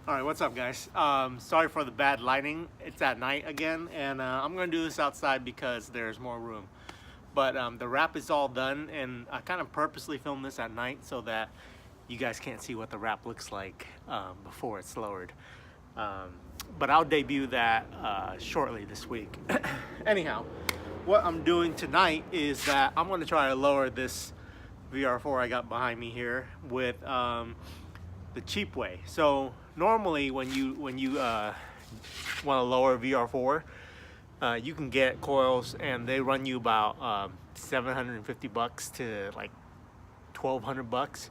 All right, what's up, guys? Sorry for the bad lighting. It's at night again, and I'm gonna do this outside because there's more room. But the wrap is all done, and I kind of purposely filmed this at night so that you guys can't see what the wrap looks like before it's lowered. But I'll debut that shortly this week. Anyhow, what I'm doing tonight is that I'm gonna try to lower this VR4 I got behind me here with the cheap way. So normally when you want to lower VR4, you can get coils and they run you about $750 to like $1,200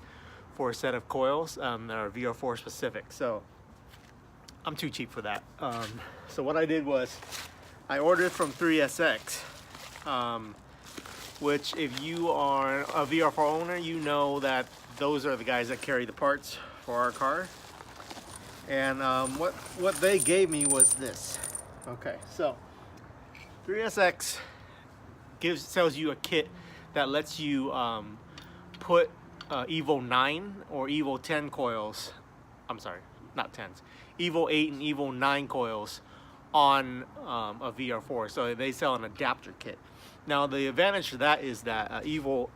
for a set of coils that are VR4 specific. So I'm too cheap for that. So what I did was I ordered from 3SX, which if you are a VR4 owner, you know that those are the guys that carry the parts for our car. And what they gave me was this. Okay, so 3SX sells you a kit that lets you put Evo 9 or Evo 10 coils. I'm sorry, not 10s. Evo 8 and Evo 9 coils on a VR4. So they sell an adapter kit. Now the advantage to that is that Evo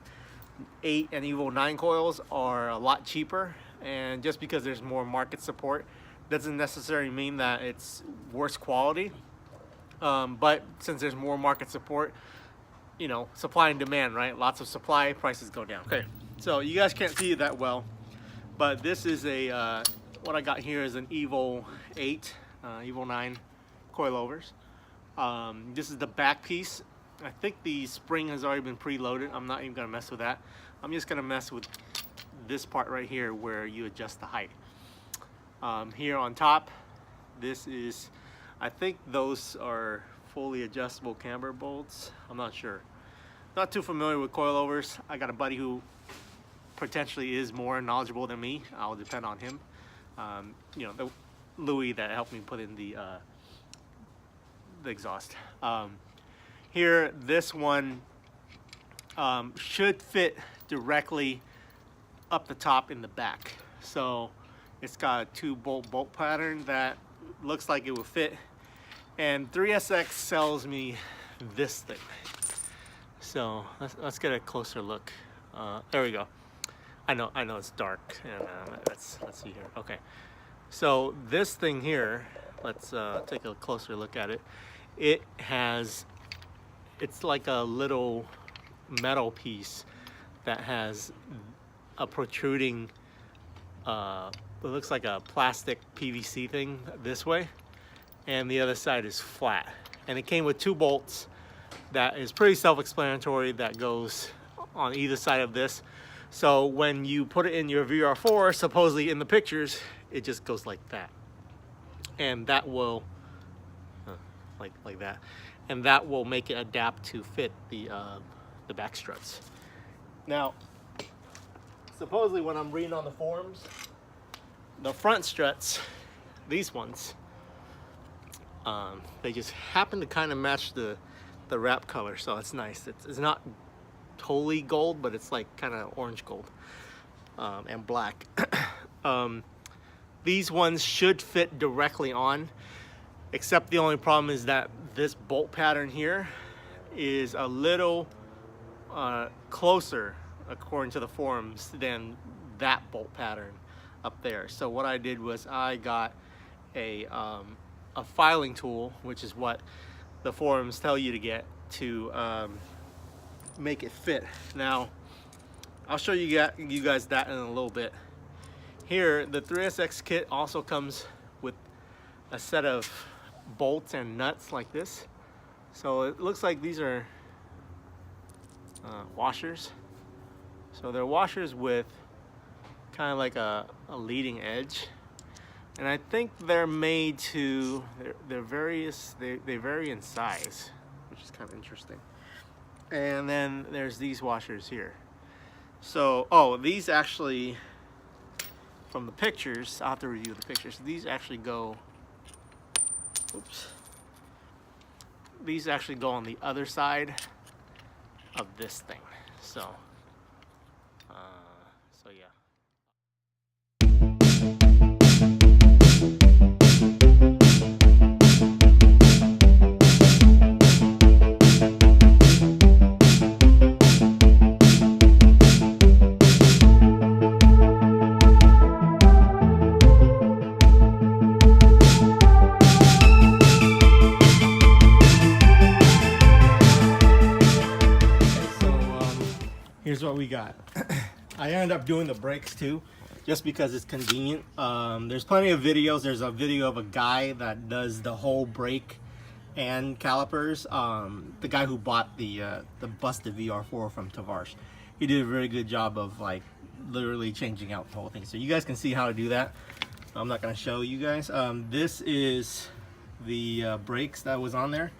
8 and Evo 9 coils are a lot cheaper, and just because there's more market support doesn't necessarily mean that it's worse quality. But since there's more market support, you know, supply and demand, right? Lots of supply, prices go down. Okay, so you guys can't see it that well, but this is a what I got here is an Evo 8, Evo 9 coilovers. This is the back piece. I think the spring has already been preloaded. I'm not even gonna mess with that. I'm just gonna mess with this part right here where you adjust the height. Here on top, this is, I think those are fully adjustable camber bolts. I'm not sure. Not too familiar with coilovers. I got a buddy who potentially is more knowledgeable than me. I'll depend on him. You know, Louis that helped me put in the exhaust. Here, this one should fit directly up the top in the back. So it's got a 2-bolt pattern that looks like it will fit. And 3SX sells me this thing. So let's get a closer look. There we go. I know it's dark, and let's see here. Okay, so this thing here, let's take a closer look at it. It's like a little metal piece that has a protruding, it looks like a plastic PVC thing this way, and the other side is flat. And it came with 2 bolts that is pretty self-explanatory that goes on either side of this. So when you put it in your VR4, supposedly in the pictures, it just goes like that. And that will, like that. And that will make it adapt to fit the back struts. Now, supposedly when I'm reading on the forums, the front struts, these ones, they just happen to kind of match the wrap color, so it's nice. It's not totally gold, but it's like kind of orange gold and black. These ones should fit directly on, except the only problem is that this bolt pattern here is a little closer, according to the forums, than that bolt pattern up there. So what I did was I got a filing tool, which is what the forums tell you to get to make it fit. Now, I'll show you guys that in a little bit. Here, the 3SX kit also comes with a set of bolts and nuts like this. So it looks like these are washers. So they're washers with kind of like a leading edge. And I think they're made to, they vary in size, which is kind of interesting. And then there's these washers here. So, these actually, from the pictures, I'll have to review the pictures. These actually go, oops. These actually go on the other side of this thing. So yeah. here's what we got. I ended up doing the brakes too, just because it's convenient. There's plenty of videos. There's a video of a guy that does the whole brake and calipers. The guy who bought the busted VR4 from Tavares. He did a very good job of like literally changing out the whole thing. So you guys can see how to do that. I'm not going to show you guys. This is the brakes that was on there,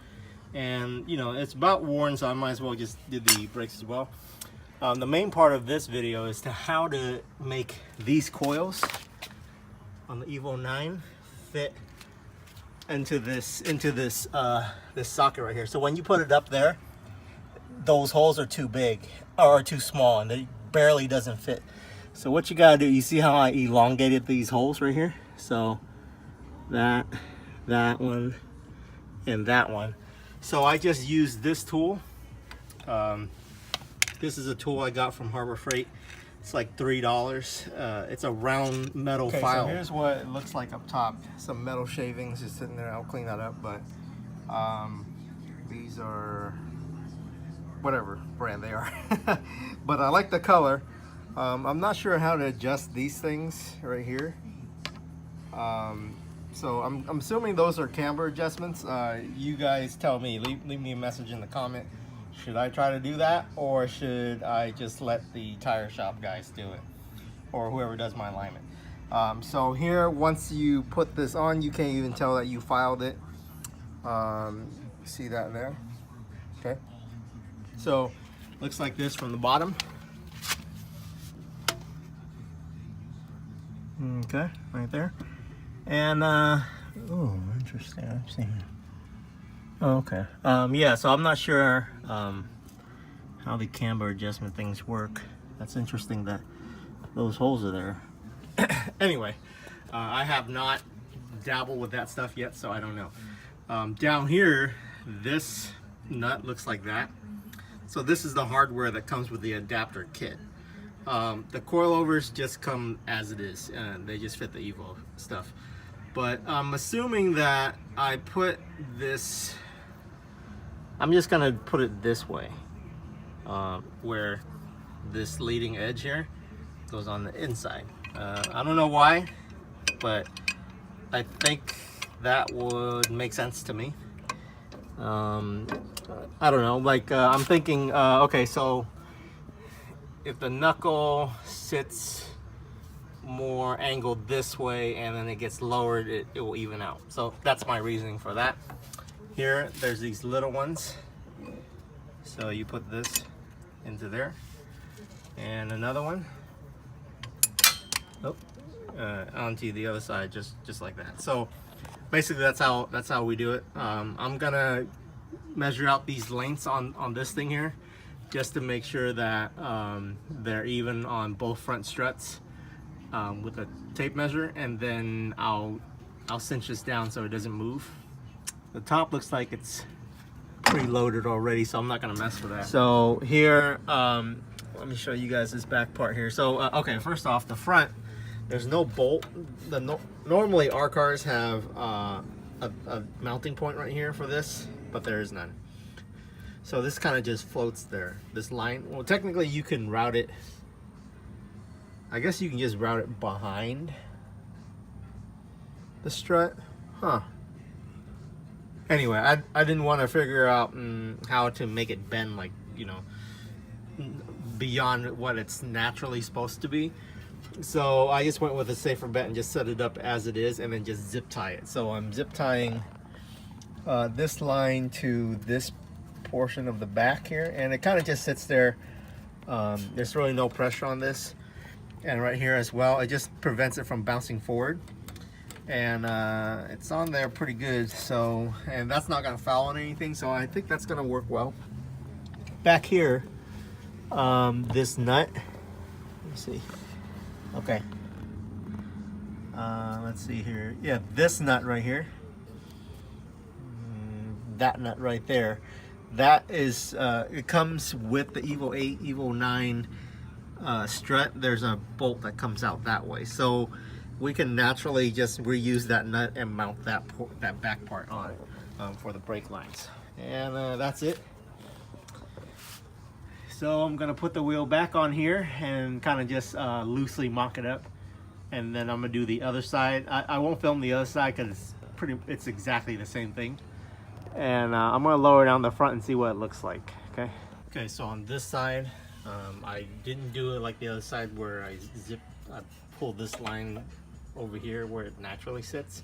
and you know it's about worn, so I might as well just do the brakes as well. The main part of this video is to how to make these coils on the Evo 9 fit into this this socket right here. So when you put it up there, those holes are too big or too small, and it barely doesn't fit. So what you gotta do, you see how I elongated these holes right here? So that one, and that one. So I just used this tool. This is a tool I got from Harbor Freight. It's like $3. It's a round metal file. So here's what it looks like up top. Some metal shavings just sitting there. I'll clean that up, but these are whatever brand they are. But I like the color. I'm not sure how to adjust these things right here. So I'm assuming those are camber adjustments. You guys tell me. Leave me a message in the comment. Should I try to do that, or should I just let the tire shop guys do it, or whoever does my alignment? So here, once you put this on, you can't even tell that you filed it. See that there? Okay. So looks like this from the bottom. Okay, right there. And oh, interesting. I've seen. Oh, okay. Yeah, so I'm not sure how the camber adjustment things work. That's interesting that those holes are there. Anyway, I have not dabbled with that stuff yet, so I don't know. Down here, this nut looks like that. So this is the hardware that comes with the adapter kit. The coilovers just come as it is, and they just fit the Evo stuff. But I'm assuming that I put this, I'm just gonna put it this way, where this leading edge here goes on the inside. I don't know why, but I think that would make sense to me. I don't know, like I'm thinking, okay, so if the knuckle sits more angled this way and then it gets lowered, it will even out. So that's my reasoning for that. Here, there's these little ones. So you put this into there, and another one onto the other side, just like that. So basically, that's how we do it. I'm gonna measure out these lengths on this thing here, just to make sure that they're even on both front struts with a tape measure, and then I'll cinch this down so it doesn't move. The top looks like it's preloaded already, so I'm not gonna mess with that. So here, let me show you guys this back part here. So okay, first off, the front, there's no bolt. Normally our cars have a mounting point right here for this, but there is none. So this kind of just floats there. This line, well, technically you can route it. I guess you can just route it behind the strut, huh? Anyway, I didn't want to figure out how to make it bend, like, you know, beyond what it's naturally supposed to be. So I just went with a safer bet and just set it up as it is, and then just zip tie it. So I'm zip tying this line to this portion of the back here, and it kind of just sits there. There's really no pressure on this, and right here as well, it just prevents it from bouncing forward, and it's on there pretty good. So, and that's not going to foul on anything, so I think that's going to work well. Back here, this nut, let me see. Okay, let's see here. Yeah, this nut right here, that nut right there, that is, it comes with the Evo 8, Evo 9 strut. There's a bolt that comes out that way, so we can naturally just reuse that nut and mount that back part on for the brake lines. And that's it. So I'm gonna put the wheel back on here and kind of just loosely mock it up, and then I'm gonna do the other side. I won't film the other side because it's exactly the same thing. And I'm gonna lower down the front and see what it looks like. Okay, so on this side, I didn't do it like the other side where I pull this line over here where it naturally sits,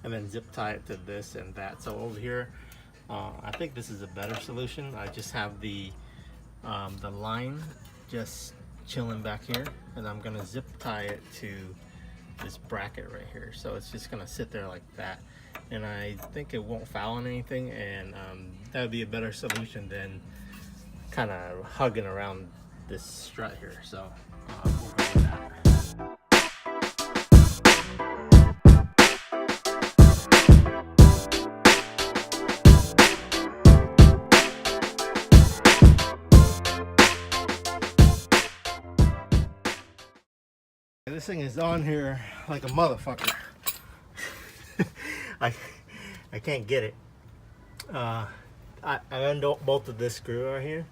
and then zip tie it to this and that. So over here, I think this is a better solution. I just have the line just chilling back here, and I'm gonna zip tie it to this bracket right here. So it's just gonna sit there like that, and I think it won't foul on anything, and that would be a better solution than kind of hugging around this strut here. So we'll go with that. This thing is on here like a motherfucker. I can't get it. I unbolted this screw right here,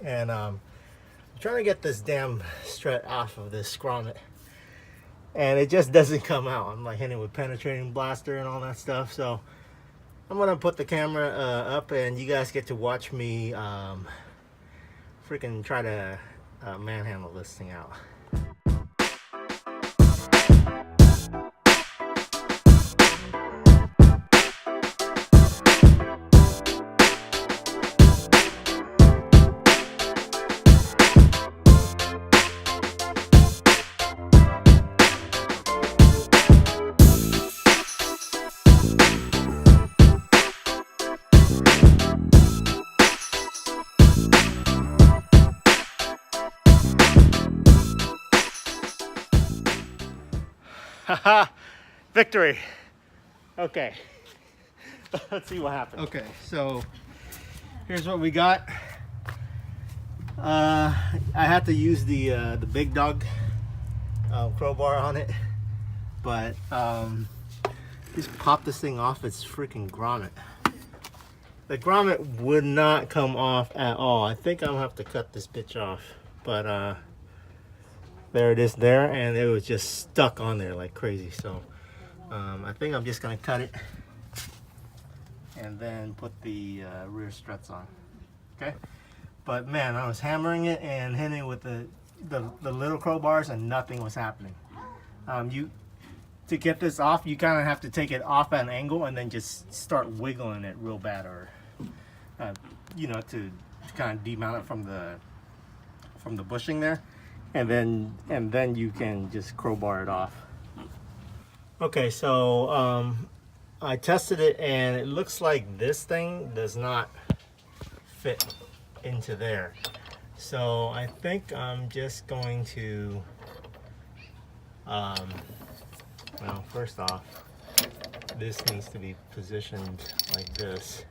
and I'm trying to get this damn strut off of this grommet, and it just doesn't come out. I'm like hitting it with penetrating blaster and all that stuff. So I'm gonna put the camera up, and you guys get to watch me freaking try to manhandle this thing out. Haha, victory. Okay, let's see what happens. Okay, so here's what we got. I had to use the big dog crowbar on it, but just pop this thing off its freaking grommet. The grommet would not come off at all. I think I'm gonna have to cut this bitch off, but there it is there, and it was just stuck on there like crazy. So I think I'm just gonna cut it and then put the rear struts on. Okay, but man, I was hammering it and hitting it with the little crowbars, and nothing was happening. To get this off, you kind of have to take it off at an angle and then just start wiggling it real bad, or you know, to kind of demount it from the bushing there. And then you can just crowbar it off. Okay, so I tested it, and it looks like this thing does not fit into there. So I think I'm just going to well, first off, this needs to be positioned like this.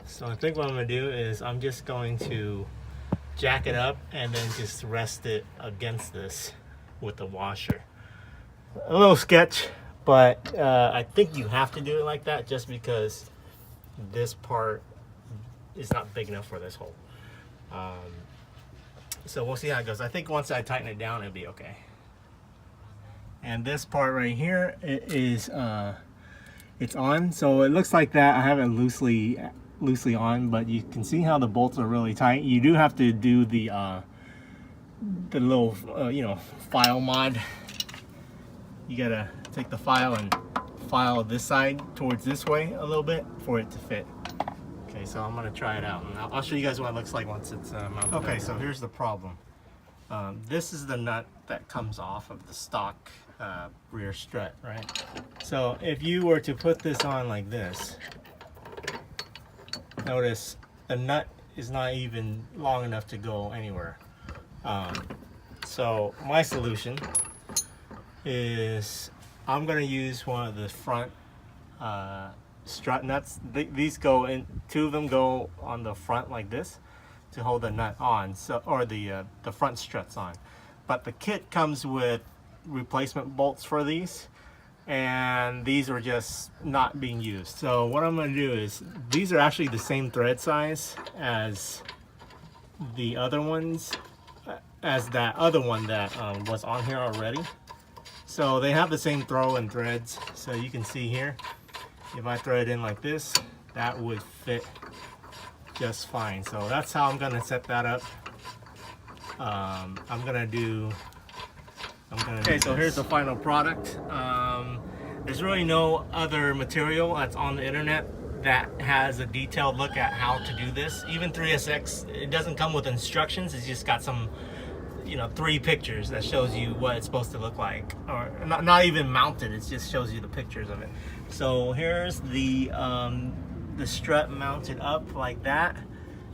So I think what I'm gonna do is I'm just going to jack it up and then just rest it against this with the washer. A little sketch, but I think you have to do it like that just because this part is not big enough for this hole. So we'll see how it goes. I think once I tighten it down, it'll be okay. And this part right here is it's on, so it looks like that. I have it loosely on, but you can see how the bolts are really tight. You do have to do the little you know, file mod. You gotta take the file and file this side towards this way a little bit for it to fit. Okay, so I'm gonna try it out, and I'll show you guys what it looks like once it's mounted. Okay, so here's the problem. This is the nut that comes off of the stock rear strut, right? So if you were to put this on like this, notice the nut is not even long enough to go anywhere. So my solution is I'm gonna use one of the front strut nuts. These go in, two of them go on the front like this to hold the nut on, so, or the front struts on. But the kit comes with replacement bolts for these, and these are just not being used. So what I'm going to do is, these are actually the same thread size as the other ones as that other one that was on here already. So they have the same throw and threads. So you can see here, if I throw it in like this, that would fit just fine. So that's how I'm gonna set that up. Okay, so here's the final product. There's really no other material that's on the internet that has a detailed look at how to do this. Even 3SX, it doesn't come with instructions. It's just got some, you know, 3 pictures that shows you what it's supposed to look like, or not even mounted. It just shows you the pictures of it. So here's the strut mounted up like that,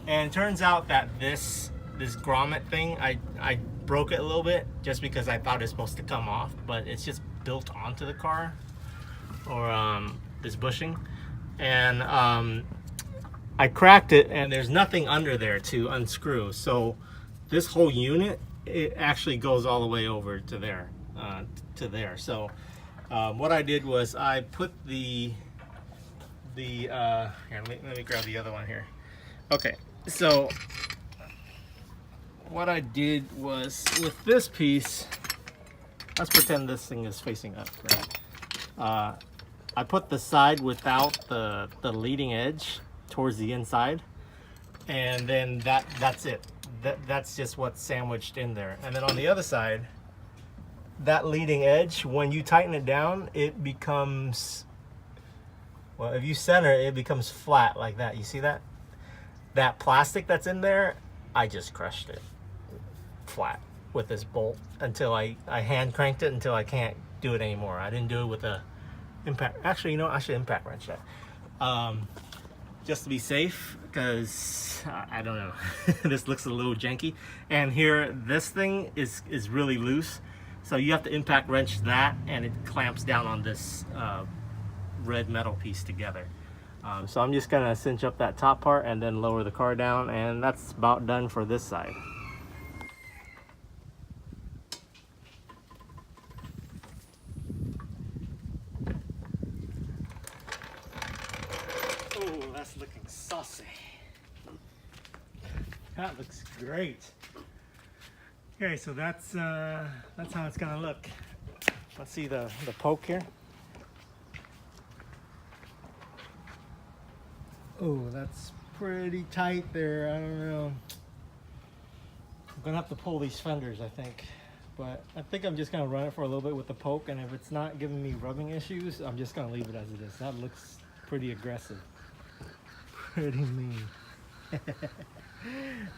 and it turns out that this grommet thing, I broke it a little bit just because I thought it's supposed to come off, but it's just built onto the car, or this bushing, and I cracked it, and there's nothing under there to unscrew. So this whole unit, it actually goes all the way over to there, So what I did was I put here, let me grab the other one here. Okay, so what I did was, with this piece, let's pretend this thing is facing up, right? I put the side without the leading edge towards the inside, and then that's it. That's just what's sandwiched in there. And then on the other side, that leading edge, when you tighten it down, it becomes, well, if you center it, it becomes flat like that. You see that? That plastic that's in there, I just crushed it flat with this bolt until I hand cranked it until I can't do it anymore. I didn't do it with a impact. Actually, you know, I should impact wrench that. Just to be safe, because I don't know, this looks a little janky. And here, this thing is really loose, so you have to impact wrench that, and it clamps down on this red metal piece together. So I'm just gonna cinch up that top part and then lower the car down, and that's about done for this side. Oh, that's looking saucy. That looks great. Okay, so that's how it's gonna look. Let's see the poke here. Oh, that's pretty tight there. I don't know. I'm gonna have to pull these fenders, I think. But I think I'm just gonna run it for a little bit with the poke, and if it's not giving me rubbing issues, I'm just gonna leave it as it is. That looks pretty aggressive. Pretty mean.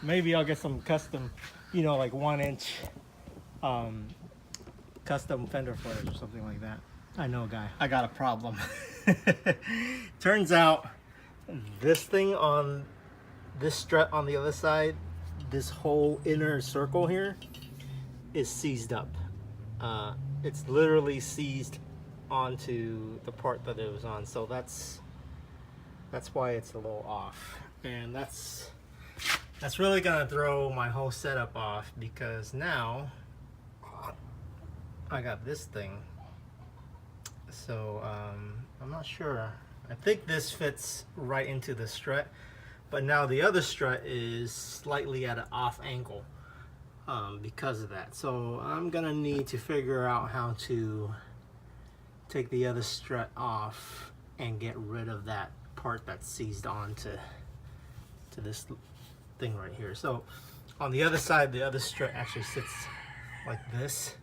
Maybe I'll get some custom, you know, like 1-inch custom fender flares or something like that. I know, guy. I got a problem. Turns out this thing on this strut on the other side, this whole inner circle here is seized up. It's literally seized onto the part that it was on, so that's why it's a little off, and that's really gonna throw my whole setup off, because now I got this thing. So I'm not sure. I think this fits right into the strut, but now the other strut is slightly at an off angle because of that. So I'm gonna need to figure out how to take the other strut off and get rid of that part that's seized on to this thing right here. So on the other side, the other strut actually sits like this.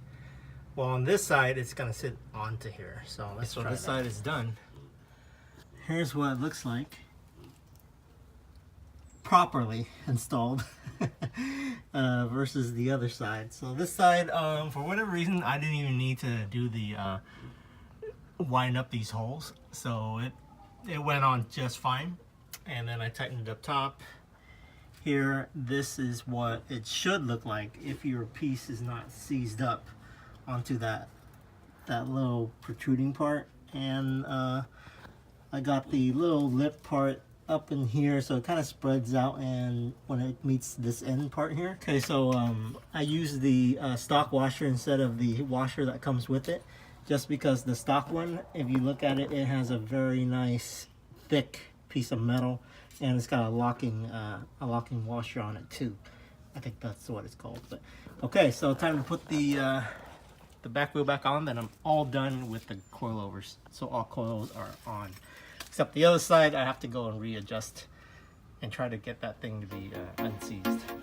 Well, on this side, it's gonna sit onto here. So let's try this side is done. Here's what it looks like properly installed versus the other side. So this side, for whatever reason, I didn't even need to do the wind up these holes. So it went on just fine. And then I tightened it up top. Here, this is what it should look like if your piece is not seized up onto that little protruding part. And I got the little lip part up in here, so it kind of spreads out, and when it meets this end part here. Okay, so I use the stock washer instead of the washer that comes with it, just because the stock one, if you look at it, it has a very nice thick piece of metal, and it's got a locking washer on it too. I think that's what it's called. But okay, so time to put the back wheel back on. Then I'm all done with the coilovers. So all coils are on, except the other side. I have to go and readjust and try to get that thing to be unseized.